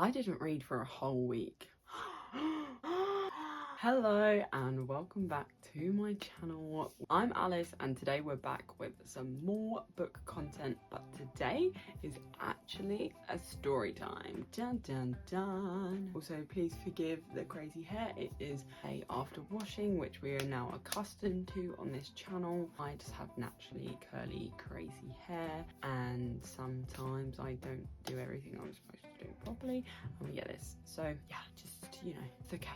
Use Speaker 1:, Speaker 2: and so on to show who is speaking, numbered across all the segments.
Speaker 1: I didn't read for a whole week. Hello and welcome back to my channel. I'm Alice and today we're back with some more book content, but today is actually a story time. Dun dun dun. Also, please forgive the crazy hair. It is a after washing, which we are now accustomed to on this channel. I just have naturally curly crazy hair and sometimes I don't do everything I'm supposed to do properly and we get this. So yeah, just, you know, it's okay.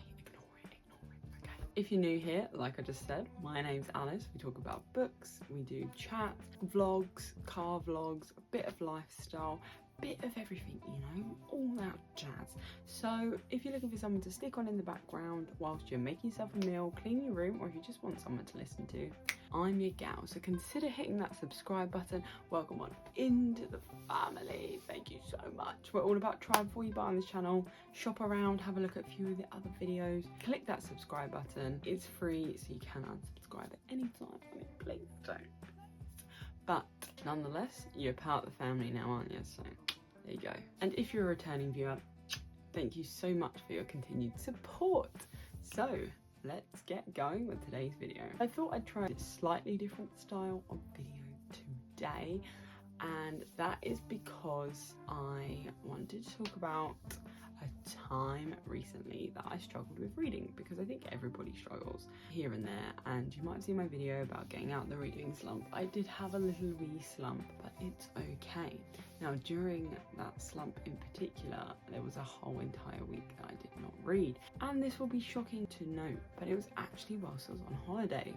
Speaker 1: If you're new here, like I just said, my name's Alice. We talk about books, we do chat, vlogs, car vlogs, a bit of lifestyle, bit of everything, you know, all that jazz. So if you're looking for someone to stick on in the background whilst you're making yourself a meal, clean your room, or if you just want someone to listen to, I'm your gal. So consider hitting that subscribe button. Welcome on into the family. Thank you so much. We're all about try before you buy on this channel. Shop around, have a look at a few of the other videos. Click that subscribe button. It's free, so you can unsubscribe at any time. I mean, please don't. But nonetheless, you're part of the family now, aren't you? So there you go. And if you're a returning viewer, thank you so much for your continued support. So let's get going with today's video. I thought I'd try a slightly different style of video today, and that is because I wanted to talk about a time recently that I struggled with reading, because I think everybody struggles here and there, and you might have seen my video about getting out the reading slump. I did have a little wee slump, but it's okay. Now during that slump in particular, there was a whole entire week that I did not read, and this will be shocking to note, but it was actually whilst I was on holiday.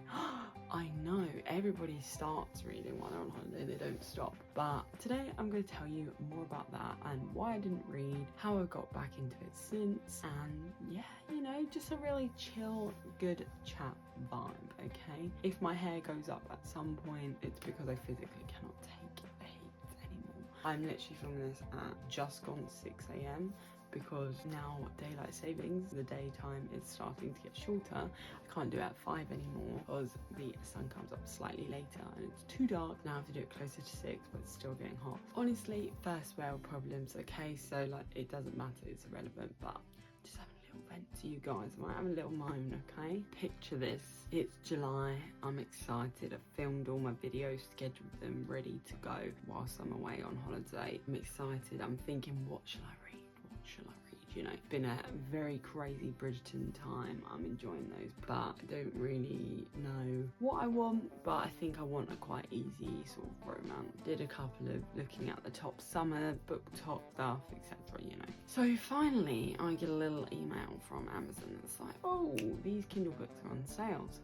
Speaker 1: I know everybody starts reading while they're on holiday, they don't stop, but today I'm going to tell you more about that and why I didn't read, how I got back into it since, and yeah, you know, just a really chill, good chat vibe, okay? If my hair goes up at some point, it's because I physically cannot take the heat anymore. I'm literally filming this at just gone 6 AM because now daylight savings, the daytime is starting to get shorter. I can't do it at 5 anymore because the sun comes up slightly later and it's too dark. Now I have to do it closer to 6, but it's still getting hot. Honestly, first world problems, okay? So like, it doesn't matter, it's irrelevant, but just having a little vent to you guys. I might have a little moan, okay? Picture this, it's July, I'm excited, I've filmed all my videos, scheduled them, ready to go whilst I'm away on holiday. I'm excited, I'm thinking, what shall I read? Shall I read? You know, it's been a very crazy Bridgerton time. I'm enjoying those, but I don't really know what I want, but I think I want a quite easy sort of romance. Did a couple of looking at the top summer book top stuff, etc., you know. So finally I get a little email from Amazon that's like, oh, these Kindle books are on sale. So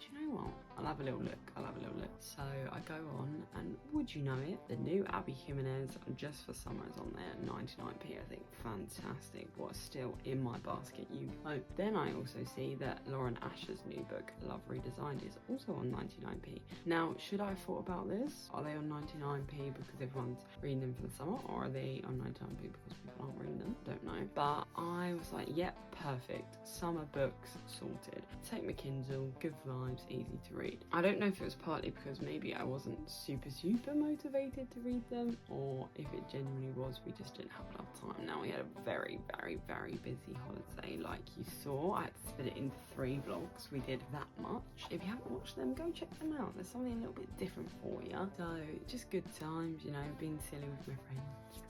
Speaker 1: do you know what? I'll have a little look. So I go on, and would you know it, the new Abby Jimenez Just for Summer is on there at 99p. I think fantastic. What's still in my basket, you know. Then I also see that Lauren Asher's new book, Love Redesigned, is also on 99p. Now, should I have thought about this? Are they on 99p because everyone's reading them for the summer, or are they on 99p because people aren't reading them? Don't know. But I was like, yep, perfect. Summer books sorted. Take my Kindle, good vibes, easy to read. I don't know if it was partly because maybe I wasn't super motivated to read them, or if it genuinely was we just didn't have enough time. Now we had a very busy holiday, like you saw. I had to split it into 3 vlogs. We did that much. If you haven't watched them, go check them out. There's something a little bit different for you. So just good times, you know, being silly with my friends.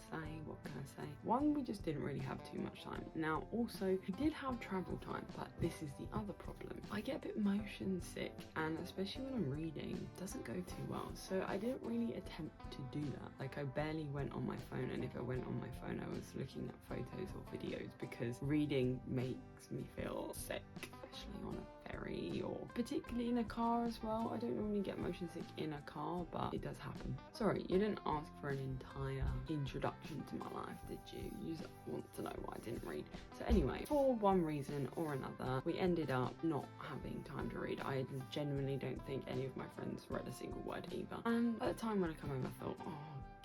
Speaker 1: What can I say? One, we just didn't really have too much time. Now also, we did have travel time, but this is the other problem. I get a bit motion sick, and especially when I'm reading, it doesn't go too well. So I didn't really attempt to do that. Like, I barely went on my phone, and if I went on my phone, I was looking at photos or videos, because reading makes me feel sick, especially on a ferry or particularly in a car as well. I don't normally get motion sick in a car, but it does happen. Sorry, you didn't ask for an entire introduction to my life, did you? You just want to know why I didn't read. So anyway, for one reason or another, we ended up not having time to read. I genuinely don't think any of my friends read a single word either. And at the time when I come home, I thought, oh,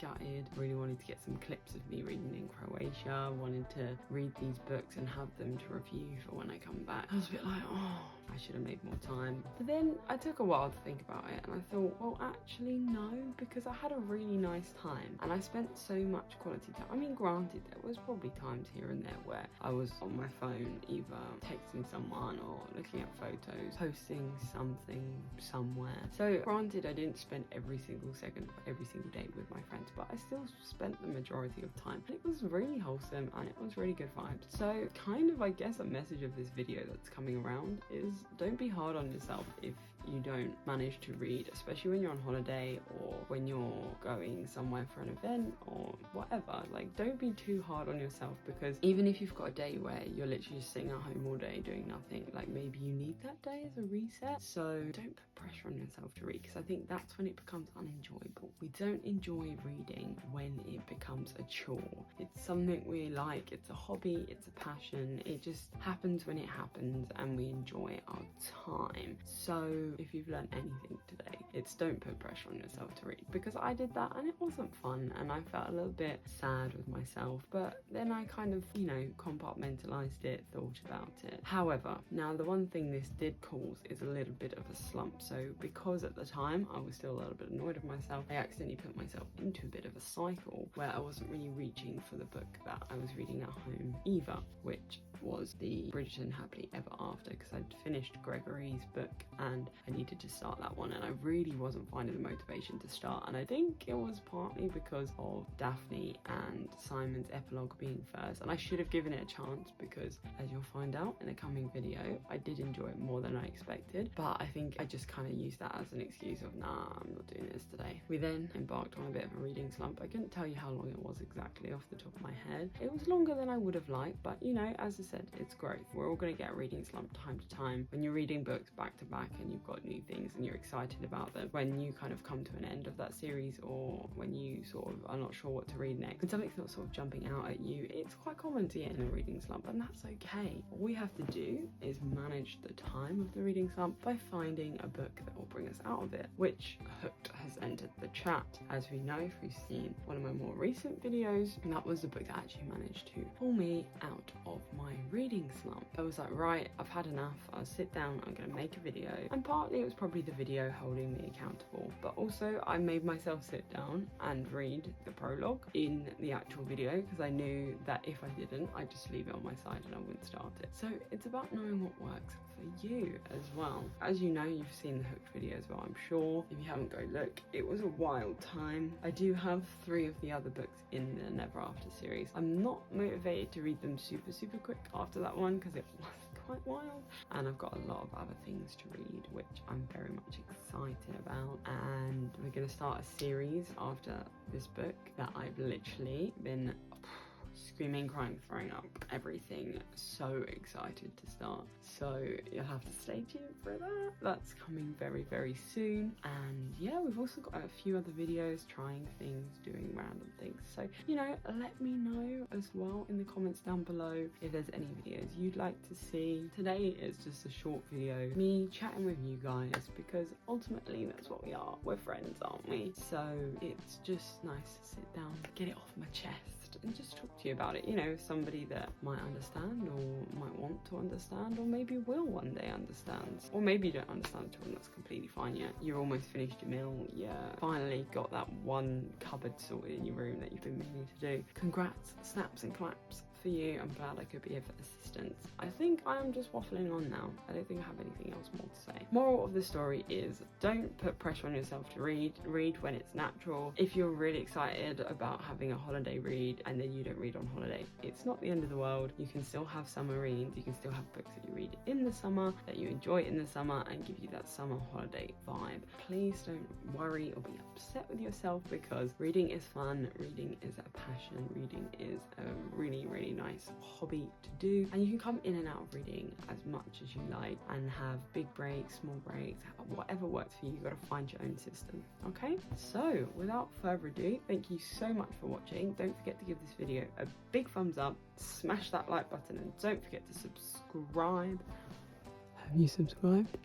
Speaker 1: gutted. Really wanted to get some clips of me reading in Croatia, wanted to read these books and have them to review for when I come back. I was a bit like, oh, I should have made more time. But then I took a while to think about it and I thought, well, actually no, because I had a really nice time and I spent so much quality time. I mean, granted, there was probably times here and there where I was on my phone either texting someone or looking at photos, posting something somewhere. So granted, I didn't spend every single second of every single day with my friends, but I still spent the majority of time and it was really wholesome and it was really good vibes. So kind of, I guess, a message of this video that's coming around is don't be hard on yourself if you don't manage to read, especially when you're on holiday or when you're going somewhere for an event or whatever. Like, don't be too hard on yourself, because even if you've got a day where you're literally just sitting at home all day doing nothing, like maybe you need that day as a reset. So don't put pressure on yourself to read, because I think that's when it becomes unenjoyable. We don't enjoy reading when it becomes a chore. It's something we like, it's a hobby, it's a passion. It just happens when it happens and we enjoy our time. So if you've learned anything today, it's don't put pressure on yourself to read, because I did that and it wasn't fun and I felt a little bit sad with myself, but then I kind of, you know, compartmentalized it, thought about it. However, now the one thing this did cause is a little bit of a slump. So because at the time I was still a little bit annoyed with myself, I accidentally put myself into a bit of a cycle where I wasn't really reaching for the book that I was reading at home either, which was the Bridgerton Happily Ever After, because I'd finished Gregory's book and I needed to start that one and I really wasn't finding the motivation to start. And I think it was partly because of Daphne and Simon's epilogue being first, and I should have given it a chance, because as you'll find out in a coming video, I did enjoy it more than I expected. But I think I just kind of used that as an excuse of, nah, I'm not doing this today. We then embarked on a bit of a reading slump. I couldn't tell you how long it was exactly off the top of my head. It was longer than I would have liked, but you know, as I said, it's growth. We're all going to get a reading slump time to time when you're reading books back to back and you've got new things and you're excited about them. When you kind of come to an end of that series, or when you sort of are not sure what to read next and something's not sort of jumping out at you, it's quite common to get in a reading slump, and that's okay. All we have to do is manage the time of the reading slump by finding a book that will bring us out of it, which Hooked has entered the chat. As we know, if you've seen one of my more recent videos, that was the book that actually managed to pull me out of my reading slump. I was like, right, I've had enough, I'll sit down, I'm gonna make a video. And partly it was probably the video holding me accountable, but also I made myself sit down and read the prologue in the actual video, because I knew that if I didn't, I'd just leave it on my side and I wouldn't start it. So it's about knowing what works for you as well. As you know, you've seen the Hooked video as well, I'm sure. If you haven't, go look. It was a wild time. I do have 3 of the other books in the Never After series. I'm not motivated to read them super quick after that one, because it was quite wild, and I've got a lot of other things to read which I'm very much excited about. And we're going to start a series after this book that I've literally been screaming, crying, throwing up, everything. So excited to start. So you'll have to stay tuned for that. That's coming very soon. And yeah, we've also got a few other videos trying things, doing random things. So, you know, let me know as well in the comments down below if there's any videos you'd like to see. Today is just a short video, me chatting with you guys, because ultimately that's what we are. We're friends, aren't we? So it's just nice to sit down, get it off my chest and just talk to you about it. You know, somebody that might understand or might want to understand, or maybe will one day understand, or maybe you don't understand at all, and that's completely fine. Yet you're almost finished your meal, finally got that one cupboard sorted in your room that you've been meaning to do. Congrats, snaps and claps for you. I'm glad I could be of assistance. I think I am just waffling on now. I don't think I have anything else more to say. Moral of the story is, don't put pressure on yourself to read. Read when it's natural. If you're really excited about having a holiday read and then you don't read on holiday, it's not the end of the world. You can still have summer reads. You can still have books that you read in the summer, that you enjoy in the summer and give you that summer holiday vibe. Please don't worry or be upset with yourself, because reading is fun. Reading is a passion. Reading is a really nice hobby to do, and you can come in and out of reading as much as you like and have big breaks, small breaks, whatever works for you. You've got to find your own system. Okay, so without further ado, thank you so much for watching. Don't forget to give this video a big thumbs up, smash that like button, and don't forget to subscribe. Have you subscribed?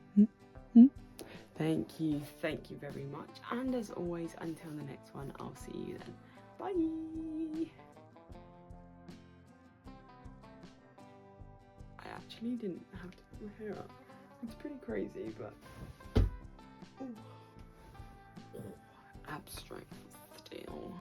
Speaker 1: Thank you very much, and as always, until the next one, I'll see you then. Bye. I actually didn't have to put my hair up. It's pretty crazy, but abstract still.